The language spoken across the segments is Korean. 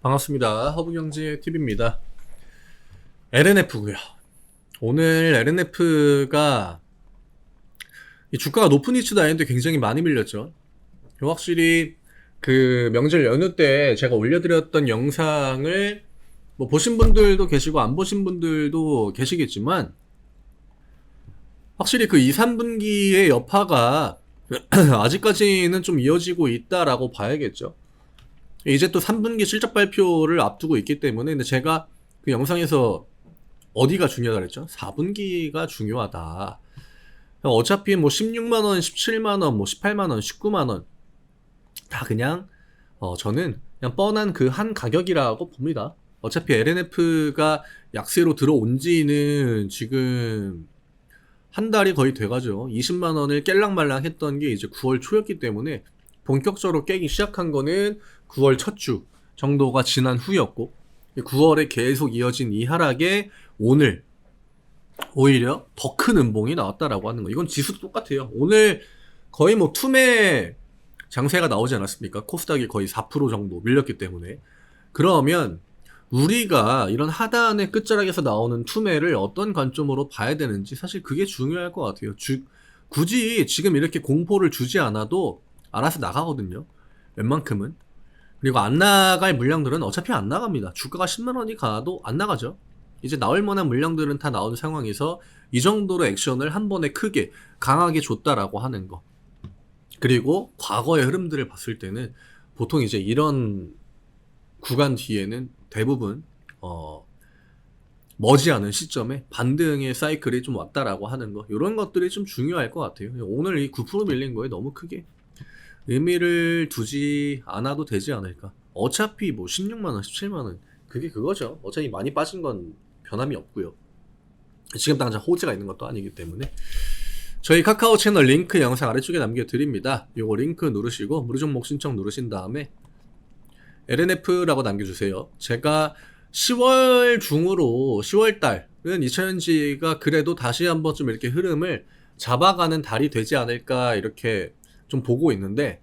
반갑습니다. 허브경제TV입니다. LNF고요. 오늘 LNF가 주가가 높은 위치도 아닌데 굉장히 많이 밀렸죠. 확실히 그 명절 연휴 때 제가 올려드렸던 영상을 뭐 보신 분들도 계시고 안 보신 분들도 계시겠지만 확실히 그 2, 3분기의 여파가 아직까지는 좀 이어지고 있다라고 봐야겠죠. 이제 또 3분기 실적 발표를 앞두고 있기 때문에, 근데 제가 그 영상에서 어디가 중요하다 그랬죠? 4분기가 중요하다. 어차피 뭐 16만원, 17만원, 뭐 18만원, 19만원 다 그냥 저는 그냥 뻔한 그 한 가격이라고 봅니다. 어차피 LNF가 약세로 들어온 지는 지금 한 달이 거의 돼가죠. 20만원을 깰랑말랑 했던 게 이제 9월 초였기 때문에 본격적으로 깨기 시작한 거는 9월 첫 주 정도가 지난 후였고, 9월에 계속 이어진 이 하락에 오늘 오히려 더 큰 음봉이 나왔다라고 하는 거. 이건 지수도 똑같아요. 오늘 거의 뭐 투매 장세가 나오지 않았습니까? 코스닥이 거의 4% 정도 밀렸기 때문에. 그러면 우리가 이런 하단의 끝자락에서 나오는 투매를 어떤 관점으로 봐야 되는지 사실 그게 중요할 것 같아요. 굳이 지금 이렇게 공포를 주지 않아도 알아서 나가거든요. 웬만큼은. 그리고 안 나갈 물량들은 어차피 안 나갑니다. 주가가 10만원이 가도 안 나가죠. 이제 나올 만한 물량들은 다 나온 상황에서 이 정도로 액션을 한 번에 크게 강하게 줬다라고 하는 거. 그리고 과거의 흐름들을 봤을 때는 보통 이제 이런 구간 뒤에는 대부분 머지않은 시점에 반등의 사이클이 좀 왔다라고 하는 거, 이런 것들이 좀 중요할 것 같아요. 오늘 이 9% 밀린 거에 너무 크게 의미를 두지 않아도 되지 않을까. 어차피 뭐 16만원, 17만원 그게 그거죠. 어차피 많이 빠진 건 변함이 없고요. 지금 당장 호재가 있는 것도 아니기 때문에. 저희 카카오 채널 링크 영상 아래쪽에 남겨드립니다. 요거 링크 누르시고 무료 종목 신청 누르신 다음에 LNF라고 남겨주세요. 제가 10월 중으로 10월달은 2차전지가 그래도 다시 한번 좀 이렇게 흐름을 잡아가는 달이 되지 않을까 이렇게 좀 보고 있는데,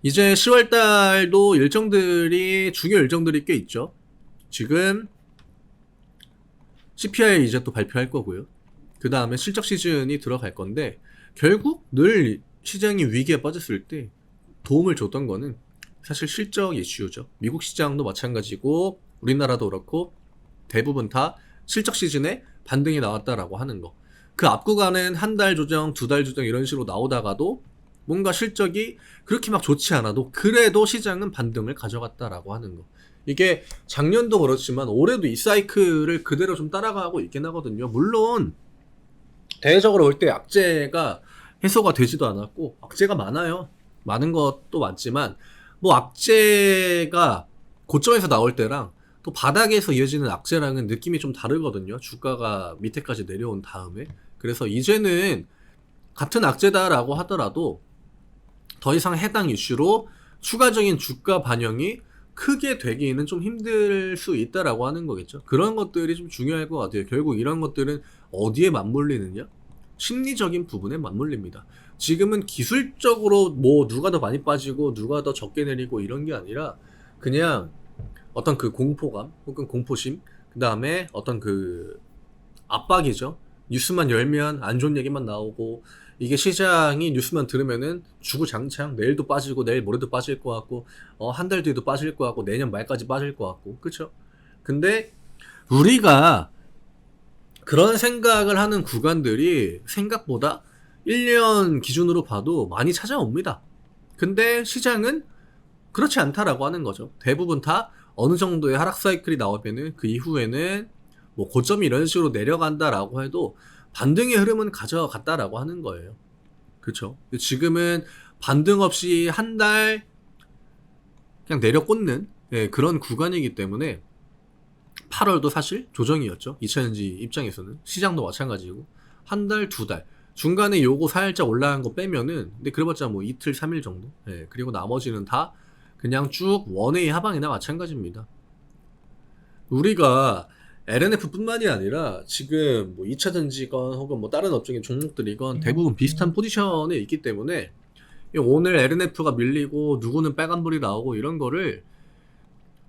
이제 10월달도 중요 일정들이 꽤 있죠. 지금 CPI 이제 또 발표할 거고요. 그 다음에 실적 시즌이 들어갈 건데, 결국 늘 시장이 위기에 빠졌을 때 도움을 줬던 거는 사실 실적 이슈죠. 미국 시장도 마찬가지고 우리나라도 그렇고 대부분 다 실적 시즌에 반등이 나왔다라고 하는 거. 그 앞구간은 한 달 조정, 두 달 조정 이런 식으로 나오다가도 뭔가 실적이 그렇게 막 좋지 않아도 그래도 시장은 반등을 가져갔다라고 하는 거. 이게 작년도 그렇지만 올해도 이 사이클을 그대로 좀 따라가고 있긴 하거든요. 물론 대외적으로 볼 때 악재가 해소가 되지도 않았고, 악재가 많아요. 많은 것도 많지만 뭐 악재가 고점에서 나올 때랑 또 바닥에서 이어지는 악재랑은 느낌이 좀 다르거든요. 주가가 밑에까지 내려온 다음에. 그래서 이제는 같은 악재다라고 하더라도 더 이상 해당 이슈로 추가적인 주가 반영이 크게 되기는 좀 힘들 수 있다라고 하는 거겠죠. 그런 것들이 좀 중요할 것 같아요. 결국 이런 것들은 어디에 맞물리느냐? 심리적인 부분에 맞물립니다. 지금은 기술적으로 뭐 누가 더 많이 빠지고 누가 더 적게 내리고 이런 게 아니라 그냥 어떤 그 공포감 혹은 공포심, 그 다음에 어떤 그 압박이죠. 뉴스만 열면 안 좋은 얘기만 나오고, 이게 시장이 뉴스만 들으면은 주구장창 내일도 빠지고 내일 모레도 빠질 것 같고 한 달 뒤에도 빠질 것 같고 내년 말까지 빠질 것 같고, 그쵸? 근데 우리가 그런 생각을 하는 구간들이 생각보다 1년 기준으로 봐도 많이 찾아옵니다. 근데 시장은 그렇지 않다라고 하는 거죠. 대부분 다 어느 정도의 하락 사이클이 나오면은 그 이후에는 뭐 고점이 이런 식으로 내려간다라고 해도 반등의 흐름은 가져갔다라고 하는 거예요. 그렇죠? 지금은 반등 없이 한 달 그냥 내려꽂는 그런 구간이기 때문에 8월도 사실 조정이었죠. 2차전지 입장에서는. 시장도 마찬가지고 한 달, 두 달 중간에 요거 살짝 올라간 거 빼면은, 근데 그래봤자 뭐 이틀, 3일 정도. 그리고 나머지는 다 그냥 쭉 원웨이 하방이나 마찬가지입니다. 우리가 LNF 뿐만이 아니라 지금 뭐 2차전지건 혹은 뭐 다른 업종의 종목들이건 대부분 비슷한 포지션에 있기 때문에 오늘 LNF가 밀리고 누구는 빨간불이 나오고 이런 거를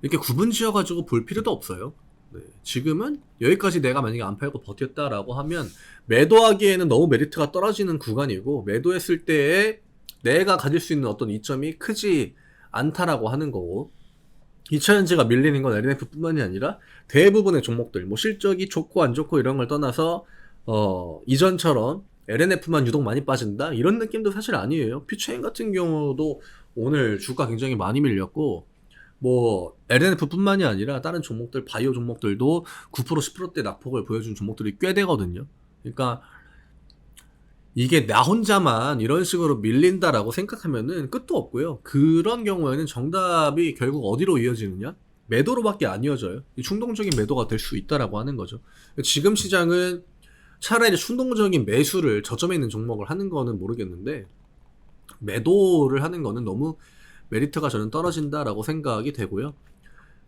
이렇게 구분 지어가지고 볼 필요도 없어요. 네, 지금은 여기까지 내가 만약에 안 팔고 버텼다라고 하면 매도하기에는 너무 메리트가 떨어지는 구간이고, 매도했을 때에 내가 가질 수 있는 어떤 이점이 크지 않다라고 하는 거고, 2차전지가 밀리는 건 LNF뿐만이 아니라 대부분의 종목들, 뭐 실적이 좋고 안 좋고 이런 걸 떠나서 이전처럼 LNF만 유독 많이 빠진다 이런 느낌도 사실 아니에요. 퓨처인 같은 경우도 오늘 주가 굉장히 많이 밀렸고, 뭐 LNF뿐만이 아니라 다른 종목들, 바이오 종목들도 9% 10%대 낙폭을 보여준 종목들이 꽤 되거든요. 그러니까 이게 나 혼자만 이런 식으로 밀린다라고 생각하면은 끝도 없고요. 그런 경우에는 정답이 결국 어디로 이어지느냐? 매도로밖에 안 이어져요. 충동적인 매도가 될 수 있다라고 하는 거죠. 지금 시장은 차라리 충동적인 매수를 저점에 있는 종목을 하는 거는 모르겠는데, 매도를 하는 거는 너무 메리트가 저는 떨어진다라고 생각이 되고요.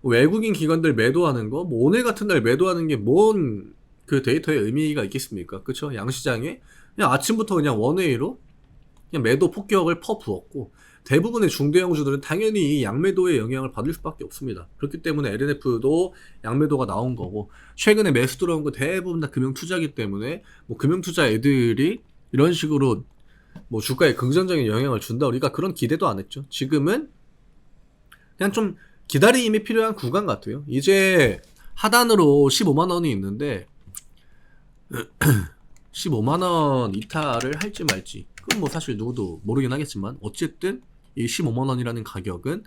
외국인 기관들 매도하는 거, 뭐 오늘 같은 날 매도하는 게 뭔 그 데이터에 의미가 있겠습니까? 그쵸? 양시장에 그냥 아침부터 그냥 원웨이로 그냥 매도 폭격을 퍼부었고, 대부분의 중대형주들은 당연히 이 양매도의 영향을 받을 수밖에 없습니다. 그렇기 때문에 LNF도 양매도가 나온 거고, 최근에 매수 들어온 거 대부분 다 금융투자기 때문에 뭐 금융투자 애들이 이런 식으로 뭐 주가에 긍정적인 영향을 준다, 우리가 그런 기대도 안 했죠. 지금은 그냥 좀 기다림이 필요한 구간 같아요. 이제 하단으로 15만원이 있는데 15만원 이탈을 할지 말지 그건 뭐 사실 누구도 모르긴 하겠지만, 어쨌든 이 15만원이라는 가격은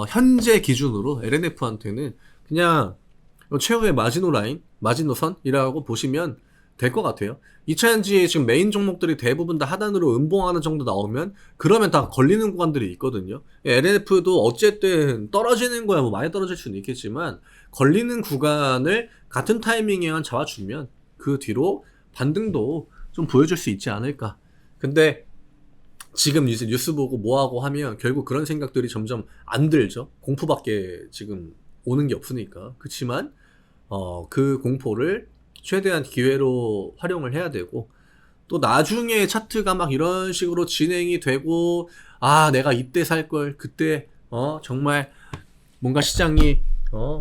현재 기준으로 LNF한테는 그냥 최후의 마지노 라인, 마지노 선이라고 보시면 될 것 같아요. 2차전지의 지금 메인 종목들이 대부분 다 하단으로 음봉하는 정도 나오면 그러면 다 걸리는 구간들이 있거든요. LNF도 어쨌든 떨어지는 거야 뭐 많이 떨어질 수는 있겠지만, 걸리는 구간을 같은 타이밍에만 잡아주면 그 뒤로 반등도 좀 보여줄 수 있지 않을까. 근데 지금 이제 뉴스 보고 뭐하고 하면 결국 그런 생각들이 점점 안 들죠. 공포밖에 지금 오는 게 없으니까. 그치만 그 공포를 최대한 기회로 활용을 해야 되고, 또 나중에 차트가 막 이런 식으로 진행이 되고, 아 내가 이때 살 걸, 그때 정말 뭔가 시장이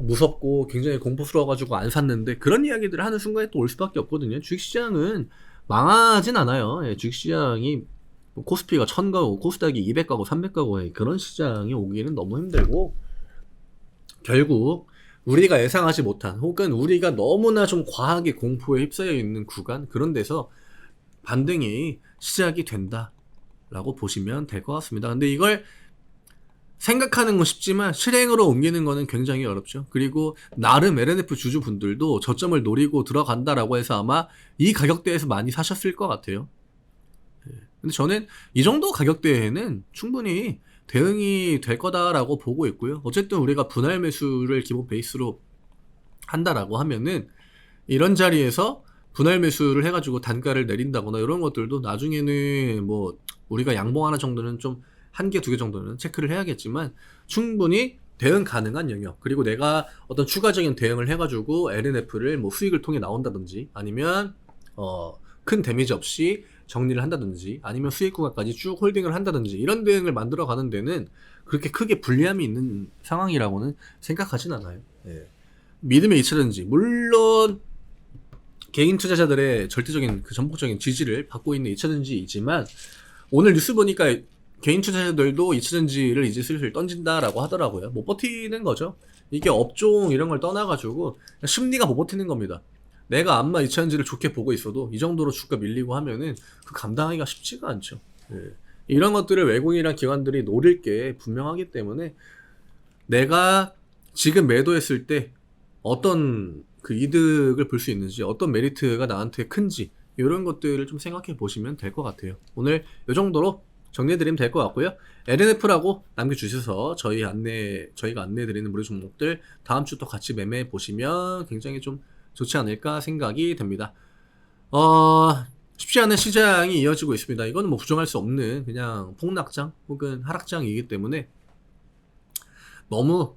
무섭고 굉장히 공포스러워가지고 안 샀는데, 그런 이야기들을 하는 순간에 또 올 수밖에 없거든요. 주식시장은 망하진 않아요. 예, 주식시장이 코스피가 1000 가고 코스닥이 200 가고 300 가고 그런 시장이 오기는 너무 힘들고, 결국 우리가 예상하지 못한, 혹은 우리가 너무나 좀 과하게 공포에 휩싸여 있는 구간, 그런 데서 반등이 시작이 된다라고 보시면 될 것 같습니다. 근데 이걸 생각하는 건 쉽지만 실행으로 옮기는 거는 굉장히 어렵죠. 그리고 나름 LNF 주주분들도 저점을 노리고 들어간다라고 해서 아마 이 가격대에서 많이 사셨을 것 같아요. 근데 저는 이 정도 가격대에는 충분히 대응이 될 거다라고 보고 있고요. 어쨌든 우리가 분할 매수를 기본 베이스로 한다라고 하면은 이런 자리에서 분할 매수를 해가지고 단가를 내린다거나 이런 것들도 나중에는 뭐 우리가 양봉 하나 정도는 좀 한 개, 두 개 정도는 체크를 해야겠지만 충분히 대응 가능한 영역, 그리고 내가 어떤 추가적인 대응을 해가지고 LNF를 뭐 수익을 통해 나온다든지, 아니면 큰 데미지 없이 정리를 한다든지, 아니면 수익 구간까지 쭉 홀딩을 한다든지, 이런 대응을 만들어 가는 데는 그렇게 크게 불리함이 있는 상황이라고는 생각하진 않아요. 예. 믿음의 2차전지, 물론 개인 투자자들의 절대적인 그 전폭적인 지지를 받고 있는 2차전지이지만, 오늘 뉴스 보니까 개인 투자자들도 2차전지를 이제 슬슬 던진다라고 하더라고요. 못 버티는 거죠. 이게 업종 이런 걸 떠나가지고 심리가 못 버티는 겁니다. 내가 암만 2차전지를 좋게 보고 있어도 이 정도로 주가 밀리고 하면은 그 감당하기가 쉽지가 않죠. 예. 이런 것들을 외국인이랑 기관들이 노릴 게 분명하기 때문에 내가 지금 매도했을 때 어떤 그 이득을 볼 수 있는지, 어떤 메리트가 나한테 큰지, 이런 것들을 좀 생각해 보시면 될 것 같아요. 오늘 이 정도로 정리해드리면 될 것 같고요. LNF라고 남겨주셔서 저희가 안내해드리는 무료 종목들 다음 주 또 같이 매매해 보시면 굉장히 좀 좋지 않을까 생각이 됩니다. 쉽지 않은 시장이 이어지고 있습니다. 이거는 뭐 부정할 수 없는 그냥 폭락장 혹은 하락장이기 때문에 너무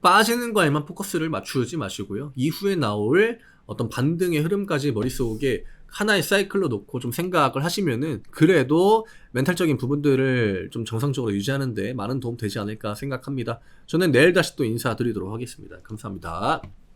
빠지는 거에만 포커스를 맞추지 마시고요. 이후에 나올 어떤 반등의 흐름까지 머릿속에 하나의 사이클로 놓고 좀 생각을 하시면은 그래도 멘탈적인 부분들을 좀 정상적으로 유지하는데 많은 도움 되지 않을까 생각합니다. 저는 내일 다시 또 인사드리도록 하겠습니다. 감사합니다.